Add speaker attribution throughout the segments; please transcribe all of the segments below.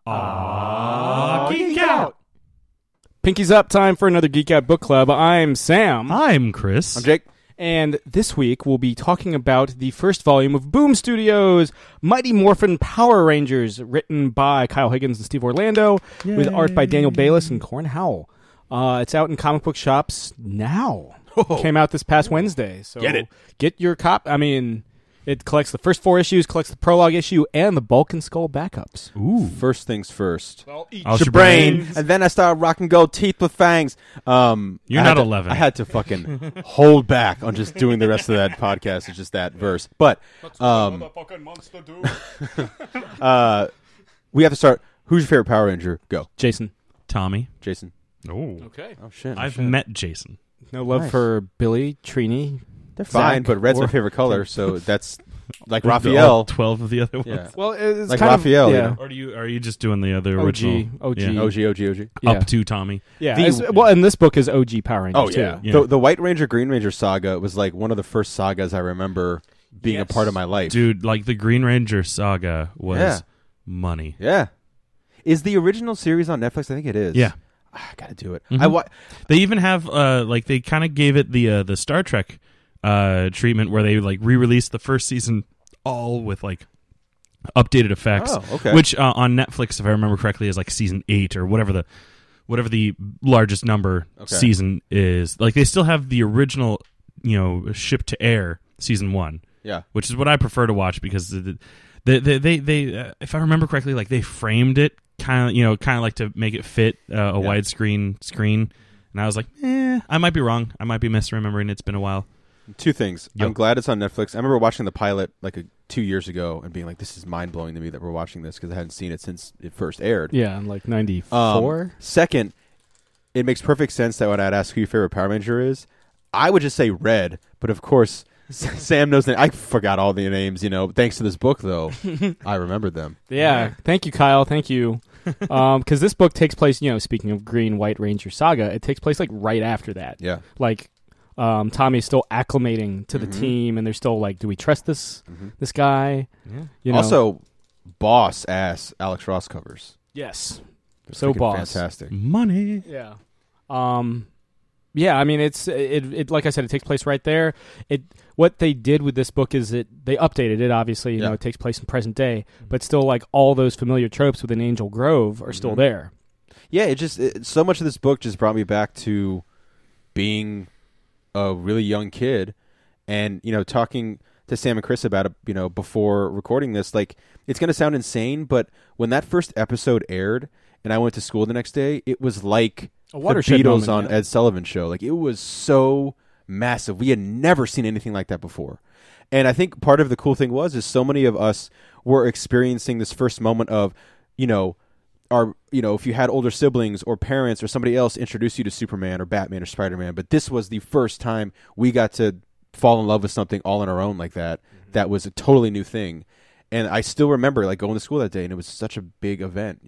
Speaker 1: Geek Out! Pinky's up, time for another Geek Out Book Club. I'm Sam.
Speaker 2: I'm Chris.
Speaker 3: I'm Jake.
Speaker 1: And this week we'll be talking about the first volume of Boom Studios' Mighty Morphin Power Rangers, written by Kyle Higgins and Steve Orlando, with art by Daniel Bayliss and Corin Howell. It's out in comic book shops now. Came out this past Wednesday. So get your copy. I mean, it collects the first 4 issues, collects the prologue issue, and the Bulk and Skull backups.
Speaker 3: Ooh. First things first.
Speaker 1: Well, eat
Speaker 3: your brain. And then I started rocking gold teeth with fangs.
Speaker 2: You're not 11.
Speaker 3: I had to fucking hold back on just doing the rest of that podcast. It's just that verse. But
Speaker 1: that's what a motherfucking monster do.
Speaker 3: We have to start. Who's your favorite Power Ranger? Go.
Speaker 1: Jason.
Speaker 2: Tommy.
Speaker 3: Jason.
Speaker 2: Oh.
Speaker 1: Okay.
Speaker 3: Oh, shit.
Speaker 2: I've met Jason.
Speaker 1: No love for Billy, Trini.
Speaker 3: They're fine,
Speaker 1: Zach,
Speaker 3: but red's my favorite color, so that's like Raphael.
Speaker 2: 12 of the other ones.
Speaker 3: Yeah.
Speaker 1: Well, it's
Speaker 3: like
Speaker 1: kind
Speaker 3: Raphael.
Speaker 1: of, yeah.
Speaker 3: You know?
Speaker 2: Or are you just doing the other original?
Speaker 1: OG.
Speaker 3: OG.
Speaker 1: Yeah.
Speaker 2: Up to Tommy.
Speaker 1: Yeah. And this book is OG Power Rangers,
Speaker 3: Oh, yeah.
Speaker 1: too.
Speaker 3: The White Ranger, Green Ranger saga was like one of the first sagas I remember being a part of my life.
Speaker 2: Dude, like the Green Ranger saga was money.
Speaker 3: Yeah. Is the original series on Netflix? I think it is.
Speaker 2: Yeah.
Speaker 3: I gotta do it.
Speaker 2: Mm-hmm. They even have they kind of gave it the Star Trek treatment where they like re-released the first season all with like updated effects.
Speaker 3: Oh, okay.
Speaker 2: Which on Netflix, if I remember correctly, is like season 8 or whatever the largest number season is. Like they still have the original, ship to air season 1.
Speaker 3: Yeah.
Speaker 2: Which is what I prefer to watch because they if I remember correctly, like they framed it kind of like to make it fit a widescreen screen, and I was like, I might be wrong. I might be misremembering. It's been a while.
Speaker 3: 2 things.
Speaker 2: Yep.
Speaker 3: I'm glad it's on Netflix. I remember watching the pilot like 2 years ago and being like, this is mind-blowing to me that we're watching this because I hadn't seen it since it first aired.
Speaker 1: Yeah, in like 94.
Speaker 3: Second, it makes perfect sense that when I'd ask who your favorite Power Ranger is, I would just say Red, but of course Sam knows that. I forgot all the names, Thanks to this book, though, I remembered them.
Speaker 1: Yeah. Thank you, Kyle. Thank you. Because this book takes place, speaking of Green White Ranger saga, it takes place like right after that.
Speaker 3: Yeah.
Speaker 1: Like, Tommy's still acclimating to the team, and they're still like, do we trust this guy?
Speaker 2: Yeah.
Speaker 3: Also, boss ass Alex Ross covers.
Speaker 1: Yes.
Speaker 3: They're
Speaker 1: So boss.
Speaker 3: fantastic.
Speaker 2: Money.
Speaker 1: Yeah. Yeah, I mean, it like I said, it takes place right there. What they did with this book is they updated it, obviously, it takes place in present day, but still like all those familiar tropes within Angel Grove are still there.
Speaker 3: Yeah, so much of this book just brought me back to being a really young kid and, talking to Sam and Chris about it, before recording this, like it's going to sound insane, but when that first episode aired and I went to school the next day, it was like
Speaker 1: a
Speaker 3: the
Speaker 1: watershed
Speaker 3: Beatles
Speaker 1: moment,
Speaker 3: on Ed Sullivan's show. Like it was so massive. We had never seen anything like that before. And I think part of the cool thing is so many of us were experiencing this first moment of, if you had older siblings or parents or somebody else introduce you to Superman or Batman or Spider-Man, but this was the first time we got to fall in love with something all on our own like that. That was a totally new thing. And I still remember like going to school that day and it was such a big event,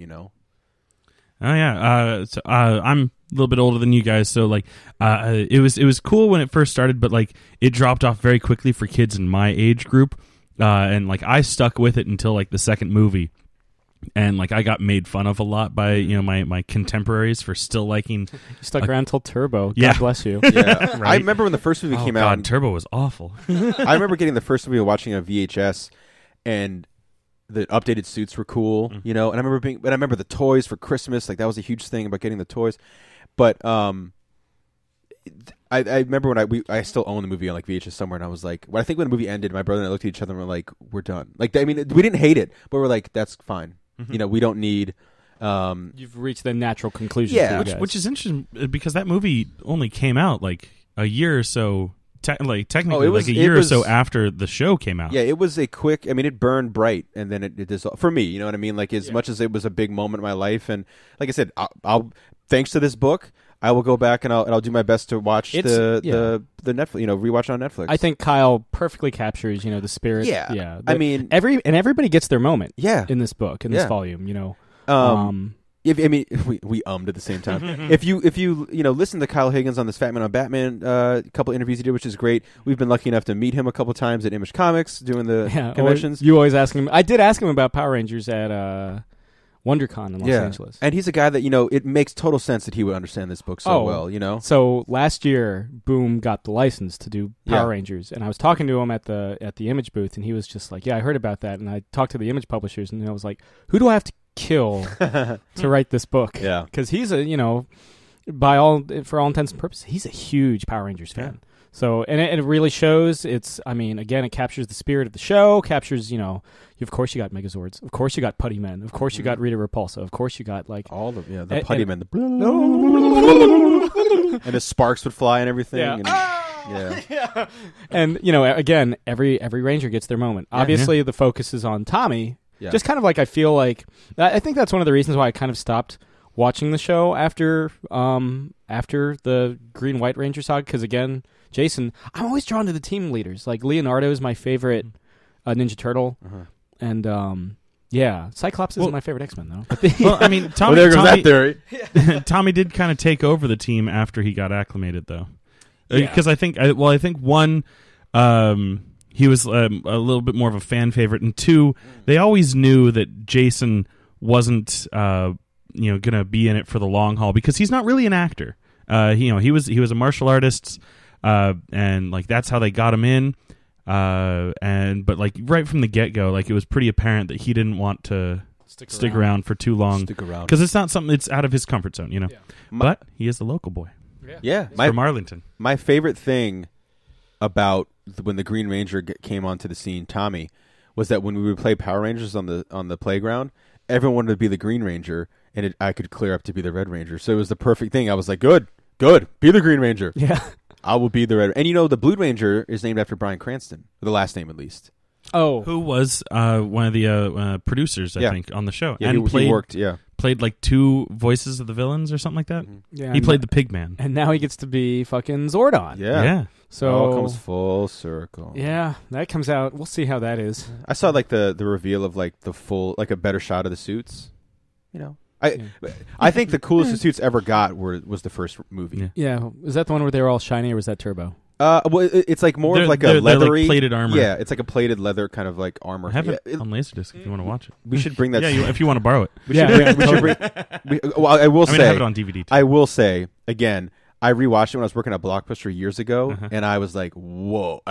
Speaker 2: Oh yeah, I'm a little bit older than you guys, so like, it was cool when it first started, but like it dropped off very quickly for kids in my age group, and like I stuck with it until like the second movie, and like I got made fun of a lot by my contemporaries for still liking.
Speaker 1: You stuck around till Turbo.
Speaker 2: Yeah.
Speaker 1: God bless you.
Speaker 3: Yeah,
Speaker 2: Right?
Speaker 3: I remember when the first movie came out.
Speaker 2: Turbo was awful.
Speaker 3: I remember getting the first movie watching on VHS, and the updated suits were cool, and I remember the toys for Christmas, like that was a huge thing about getting the toys. But I remember when I still own the movie on like VHS somewhere, and I was like, I think when the movie ended, my brother and I looked at each other and were like, we're done. Like, I mean, we didn't hate it, but we're like, that's fine. We don't need.
Speaker 1: You've reached the natural conclusion.
Speaker 3: Yeah,
Speaker 2: which is interesting because that movie only came out like a year or so. Technically,
Speaker 3: it was,
Speaker 2: like a year or so after the show came out.
Speaker 3: Yeah, it was a quick. I mean, it burned bright, and then it dissolved. For me, you know what I mean. Like as much as it was a big moment in my life, and like I said, I'll thanks to this book, I will go back and I'll do my best to watch the Netflix, rewatch on Netflix.
Speaker 1: I think Kyle perfectly captures, the spirit.
Speaker 3: Yeah.
Speaker 1: I mean, everybody gets their moment.
Speaker 3: Yeah.
Speaker 1: In this book, in this volume,
Speaker 3: we at the same time. if you listen to Kyle Higgins on this Fat Man on Batman couple interviews he did, which is great. We've been lucky enough to meet him a couple times at Image Comics doing the conventions.
Speaker 1: You always ask him. I did ask him about Power Rangers at WonderCon in Los Angeles.
Speaker 3: And he's a guy that, it makes total sense that he would understand this book so well,
Speaker 1: So last year, Boom got the license to do Power Rangers, and I was talking to him at the Image booth, and he was just like, yeah, I heard about that, and I talked to the Image publishers, and I was like, who do I have to kill to write this book?
Speaker 3: Yeah.
Speaker 1: Because he's for all intents and purposes, he's a huge Power Rangers fan.
Speaker 3: Yeah.
Speaker 1: So, and it really shows. Again, it captures the spirit of the show, captures, of course you got Megazords. Of course you got Putty Men. Of course you got Rita Repulsa. Of course you got, like...
Speaker 3: all the Putty Men. And the sparks would fly and everything.
Speaker 1: Yeah. Yeah. And, again, every Ranger gets their moment. Obviously, the focus is on Tommy. Yeah. Just kind of like, I feel like... I think that's one of the reasons why I kind of stopped watching the show after the Green-White Ranger saga, because, again... Jason, I'm always drawn to the team leaders. Like, Leonardo is my favorite Ninja Turtle. And, Cyclops isn't my favorite X-Men, though.
Speaker 2: Well, I mean, Tommy,
Speaker 3: there goes that theory.
Speaker 2: Tommy did kind of take over the team after he got acclimated, though. Because I think one, he was a little bit more of a fan favorite, and two, they always knew that Jason wasn't, going to be in it for the long haul, because he's not really an actor. He was a martial artist. And like that's how they got him in, but like right from the get-go, like it was pretty apparent that he didn't want to stick around for too long, because it's not something that's out of his comfort zone, Yeah. But he is a local boy.
Speaker 3: Yeah,
Speaker 2: from Arlington.
Speaker 3: My favorite thing about when the Green Ranger came onto the scene, Tommy, was that when we would play Power Rangers on the playground, everyone wanted to be the Green Ranger, and I could clear up to be the Red Ranger. So it was the perfect thing. I was like, good, be the Green Ranger.
Speaker 1: Yeah.
Speaker 3: I will be the Red. And the Blue Ranger is named after Bryan Cranston, the last name at least.
Speaker 1: Oh,
Speaker 2: who was one of the producers, I think, on the show,
Speaker 3: and he worked. Yeah,
Speaker 2: played like 2 voices of the villains or something like that.
Speaker 1: Yeah,
Speaker 2: he played the Pigman,
Speaker 1: and now he gets to be fucking Zordon.
Speaker 3: Yeah.
Speaker 1: So
Speaker 3: it all comes full circle.
Speaker 1: Yeah, that comes out. We'll see how that is.
Speaker 3: I saw like the reveal of like the full, like a better shot of the suits. I think the coolest the suits ever got was the first movie.
Speaker 1: Yeah, is that the one where they were all shiny, or was that Turbo?
Speaker 3: Well, it's like more of like a leathery,
Speaker 2: like plated armor.
Speaker 3: Yeah, it's like a plated leather kind of like armor.
Speaker 2: I have it on Laserdisc if you want to watch it.
Speaker 3: We should bring that.
Speaker 2: If you want to borrow it.
Speaker 3: We should bring. I will say.
Speaker 2: I have it on DVD. Too.
Speaker 3: I will say again. I rewatched it when I was working at Blockbuster years ago, and I was like, "Whoa!"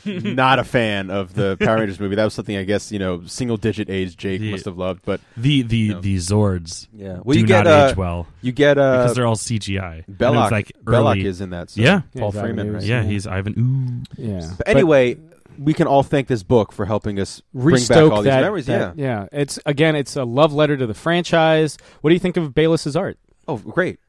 Speaker 3: Not a fan of the Power Rangers movie. That was something I guess single-digit age Jake must have loved. But
Speaker 2: the Zords,
Speaker 3: well,
Speaker 2: do not age well.
Speaker 3: You get
Speaker 2: because they're all CGI.
Speaker 3: Belloc is in that. So Paul Freeman, right?
Speaker 2: Yeah, he's Ivan. Ooh,
Speaker 1: yeah.
Speaker 3: But anyway, we can all thank this book for helping us bring back all these memories.
Speaker 1: Yeah. It's a love letter to the franchise. What do you think of Bayliss's art?
Speaker 3: Oh, great.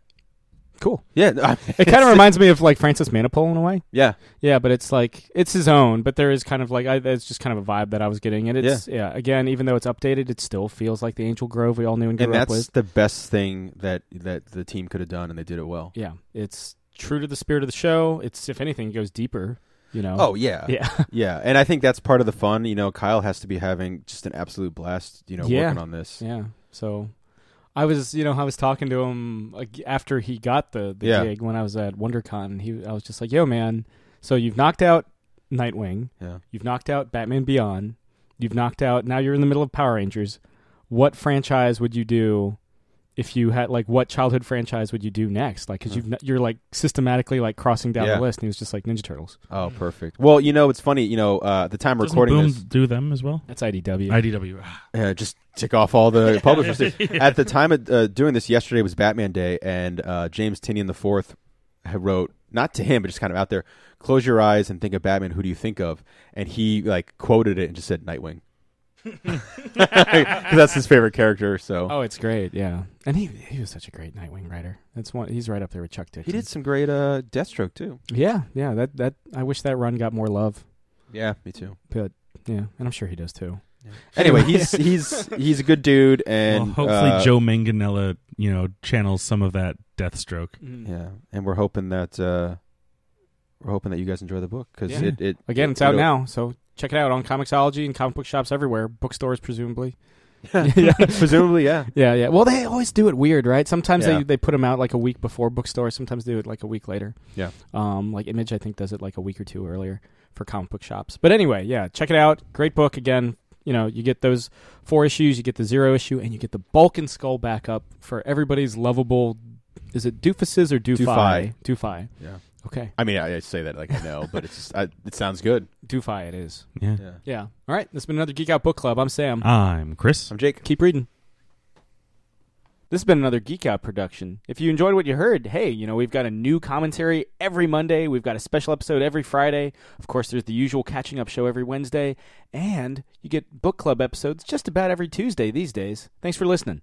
Speaker 1: Cool.
Speaker 3: Yeah.
Speaker 1: It kind of reminds me of like Francis Manipul in a way.
Speaker 3: Yeah.
Speaker 1: Yeah, but it's like, it's his own, but there is kind of like, it's just kind of a vibe that I was getting. And it's, again, even though it's updated, it still feels like the Angel Grove we all knew and grew up with.
Speaker 3: And that's the best thing that the team could have done, and they did it well.
Speaker 1: Yeah. It's true to the spirit of the show. It's, if anything, it goes deeper,
Speaker 3: Oh, yeah.
Speaker 1: Yeah.
Speaker 3: Yeah. And I think that's part of the fun. Kyle has to be having just an absolute blast, working on this.
Speaker 1: Yeah. So... I was talking to him after he got the gig when I was at WonderCon. I was just like, "Yo, man, so you've knocked out Nightwing, you've knocked out Batman Beyond, you've knocked out. Now you're in the middle of Power Rangers. What franchise would you do if you had what childhood franchise would you do next? Like, because you're like systematically like crossing down the list." And he was just like Ninja Turtles.
Speaker 3: Oh, perfect. Well, it's funny. At the time recording
Speaker 2: Boom
Speaker 3: this,
Speaker 2: do them as well.
Speaker 1: That's IDW.
Speaker 2: IDW.
Speaker 3: Just tick off all the publishers. At the time of doing this, yesterday was Batman Day, and James Tynion IV wrote, not to him, but just kind of out there, "Close your eyes and think of Batman. Who do you think of?" And he quoted it and just said Nightwing. Because that's his favorite character. So
Speaker 1: it's great, yeah. And he was such a great Nightwing writer. He's right up there with Chuck Dixon.
Speaker 3: He did some great Deathstroke too.
Speaker 1: Yeah. That I wish that run got more love.
Speaker 3: Yeah, me too.
Speaker 1: But yeah, and I'm sure he does too.
Speaker 3: Yeah. Anyway, he's a good dude, and
Speaker 2: hopefully Joe Manganiello, channels some of that Deathstroke.
Speaker 3: Yeah, and we're hoping that you guys enjoy the book because
Speaker 1: it's out now, so. Check it out on Comixology and comic book shops everywhere. Bookstores, presumably.
Speaker 3: Presumably, yeah.
Speaker 1: Yeah. Well, they always do it weird, right? Sometimes they put them out like a week before bookstores. Sometimes they do it like a week later.
Speaker 3: Yeah.
Speaker 1: Like Image, I think, does it like a week or two earlier for comic book shops. But anyway, check it out. Great book. Again, You get those 4 issues, you get the 0 issue, and you get the Bulk and Skull backup for everybody's lovable. Is it doofuses or doofy? Doofy.
Speaker 3: Yeah.
Speaker 1: Okay.
Speaker 3: I mean, I say that like I know, but it's just, it sounds good.
Speaker 1: Doofy it is.
Speaker 2: Yeah.
Speaker 1: All right. This has been another Geek Out Book Club. I'm Sam.
Speaker 2: I'm Chris.
Speaker 3: I'm Jake.
Speaker 1: Keep reading. This has been another Geek Out production. If you enjoyed what you heard, hey, we've got a new commentary every Monday. We've got a special episode every Friday. Of course, there's the usual catching up show every Wednesday. And you get book club episodes just about every Tuesday these days. Thanks for listening.